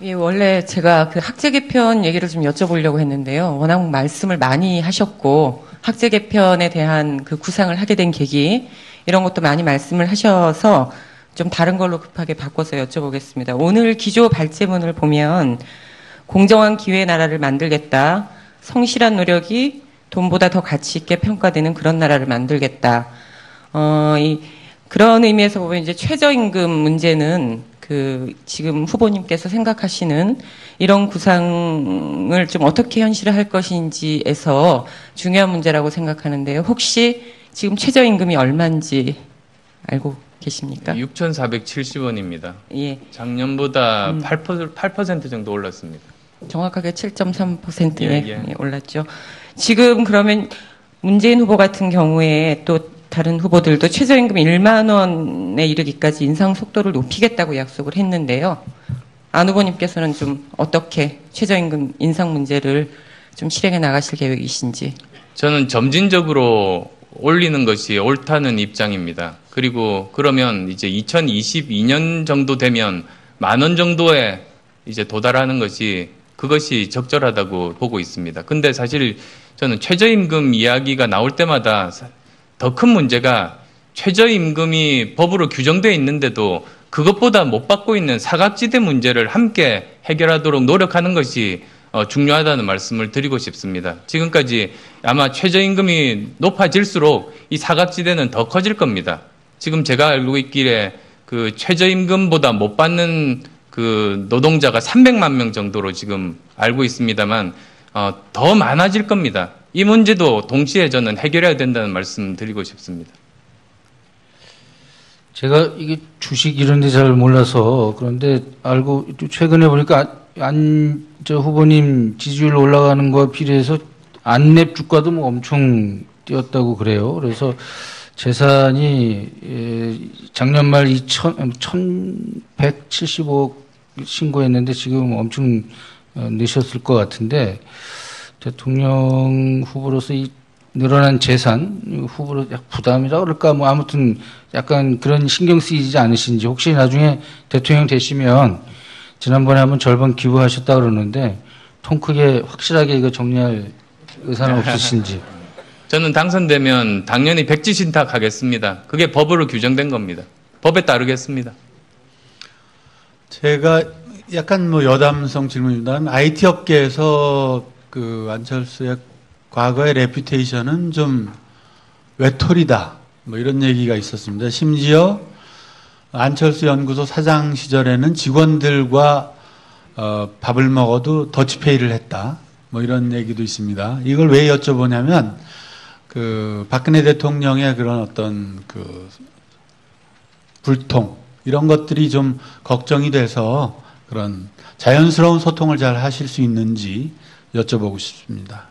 예, 원래 제가 그 학제 개편 얘기를 좀 여쭤보려고 했는데요. 워낙 말씀을 많이 하셨고, 학제 개편에 대한 그 구상을 하게 된 계기, 이런 것도 많이 말씀을 하셔서 좀 다른 걸로 급하게 바꿔서 여쭤보겠습니다. 오늘 기조 발제문을 보면, 공정한 기회의 나라를 만들겠다. 성실한 노력이 돈보다 더 가치 있게 평가되는 그런 나라를 만들겠다. 그런 의미에서 보면 이제 최저임금 문제는 지금 후보님께서 생각하시는 이런 구상을 좀 어떻게 현실화할 것인지에서 중요한 문제라고 생각하는데요. 혹시 지금 최저임금이 얼마인지 알고 계십니까? 6,470원입니다. 예. 작년보다 8% 정도 올랐습니다. 정확하게 7.3%에 예. 올랐죠. 지금 그러면 문재인 후보 같은 경우에 또 다른 후보들도 최저임금 1만 원에 이르기까지 인상 속도를 높이겠다고 약속을 했는데요. 안 후보님께서는 좀 어떻게 최저임금 인상 문제를 좀 실행해 나가실 계획이신지. 저는 점진적으로 올리는 것이 옳다는 입장입니다. 그리고 그러면 이제 2022년 정도 되면 10,000원 정도에 이제 도달하는 것이 그것이 적절하다고 보고 있습니다. 근데 사실 저는 최저임금 이야기가 나올 때마다 더 큰 문제가 최저임금이 법으로 규정되어 있는데도 그것보다 못 받고 있는 사각지대 문제를 함께 해결하도록 노력하는 것이 중요하다는 말씀을 드리고 싶습니다. 지금까지 아마 최저임금이 높아질수록 이 사각지대는 더 커질 겁니다. 지금 제가 알고 있기에 그 최저임금보다 못 받는 그 노동자가 300만 명 정도로 지금 알고 있습니다만 더 많아질 겁니다. 이 문제도 동시에 저는 해결해야 된다는 말씀 드리고 싶습니다. 제가 이게 주식 이런 데 잘 몰라서 그런데 알고 최근에 보니까 저 후보님 지지율 올라가는 거에 비례해서 안랩 주가도 뭐 엄청 뛰었다고 그래요. 그래서 재산이 작년 말 1,175억 신고했는데 지금 엄청 내셨을 것 같은데 대통령 후보로서 이 늘어난 재산 후보로 부담이라 그럴까 뭐 아무튼 약간 그런 신경 쓰이지 않으신지 혹시 나중에 대통령 되시면 지난번에 한번 절반 기부하셨다 그러는데 통 크게 확실하게 이거 정리할 의사는 없으신지. 저는 당선되면 당연히 백지 신탁하겠습니다. 그게 법으로 규정된 겁니다. 법에 따르겠습니다. 제가 약간 뭐 여담성 질문입니다. IT 업계에서 그 안철수의 과거의 레퓨테이션은 좀 외톨이다. 뭐 이런 얘기가 있었습니다. 심지어 안철수 연구소 사장 시절에는 직원들과 밥을 먹어도 더치페이를 했다. 뭐 이런 얘기도 있습니다. 이걸 왜 여쭤보냐면 그 박근혜 대통령의 그런 어떤 그 불통 이런 것들이 좀 걱정이 돼서 그런 자연스러운 소통을 잘 하실 수 있는지 여쭤보고 싶습니다.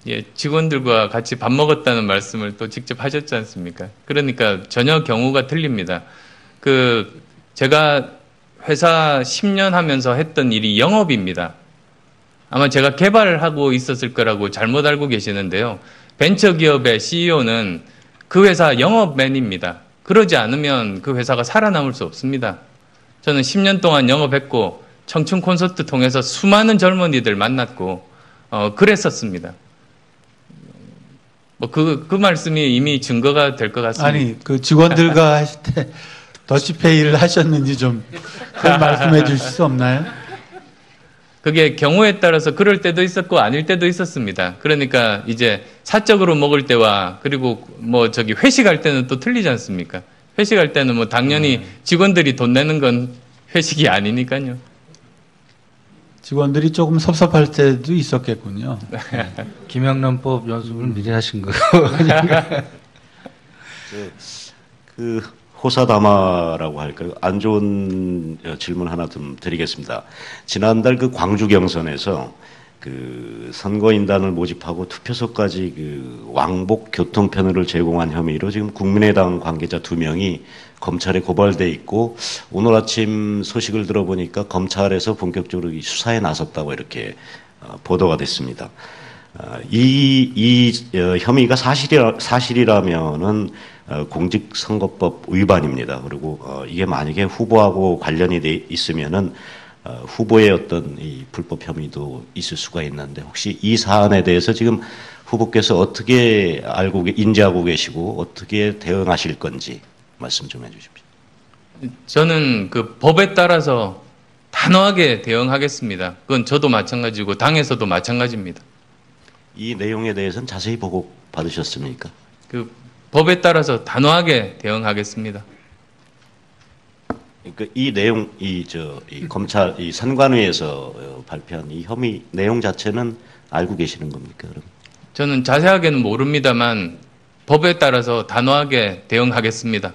예, 직원들과 같이 밥 먹었다는 말씀을 또 직접 하셨지 않습니까? 그러니까 전혀 경우가 틀립니다. 제가 회사 10년 하면서 했던 일이 영업입니다. 아마 제가 개발하고 있었을 거라고 잘못 알고 계시는데요. 벤처기업의 CEO는 그 회사 영업맨입니다. 그러지 않으면 그 회사가 살아남을 수 없습니다. 저는 10년 동안 영업했고 청춘 콘서트 통해서 수많은 젊은이들 만났고 그랬었습니다. 뭐 그 말씀이 이미 증거가 될 것 같습니다. 아니 그 직원들과 하실 때 더치페이를 하셨는지 좀 그걸 말씀해 주실 수 없나요? 그게 경우에 따라서 그럴 때도 있었고 아닐 때도 있었습니다. 그러니까 이제 사적으로 먹을 때와 그리고 뭐 회식할 때는 또 틀리지 않습니까? 회식할 때는 뭐 당연히 직원들이 돈 내는 건 회식이 아니니까요. 직원들이 조금 섭섭할 때도 있었겠군요. 김영란법 연습을 미리 하신 거. 그 호사다마라고 할까요? 안 좋은 질문 하나 좀 드리겠습니다. 지난달 그 광주 경선에서 그 선거인단을 모집하고 투표소까지 그 왕복 교통편을 제공한 혐의로 지금 국민의당 관계자 2명이 검찰에 고발돼 있고 오늘 아침 소식을 들어보니까 검찰에서 본격적으로 수사에 나섰다고 이렇게 보도가 됐습니다. 이 혐의가 사실이라면은 공직선거법 위반입니다. 그리고 이게 만약에 후보하고 관련이 돼 있으면은 후보의 어떤 이 불법 혐의도 있을 수가 있는데 혹시 이 사안에 대해서 지금 후보께서 어떻게 인지하고 계시고 어떻게 대응하실 건지 말씀 좀 해주십시오. 저는 그 법에 따라서 단호하게 대응하겠습니다. 그건 저도 마찬가지고 당에서도 마찬가지입니다. 이 내용에 대해서는 자세히 보고 받으셨습니까? 그 법에 따라서 단호하게 대응하겠습니다. 그러니까 이 내용, 이 검찰, 이 선관위에서 발표한 이 혐의 내용 자체는 알고 계시는 겁니까, 그럼? 저는 자세하게는 모릅니다만 법에 따라서 단호하게 대응하겠습니다.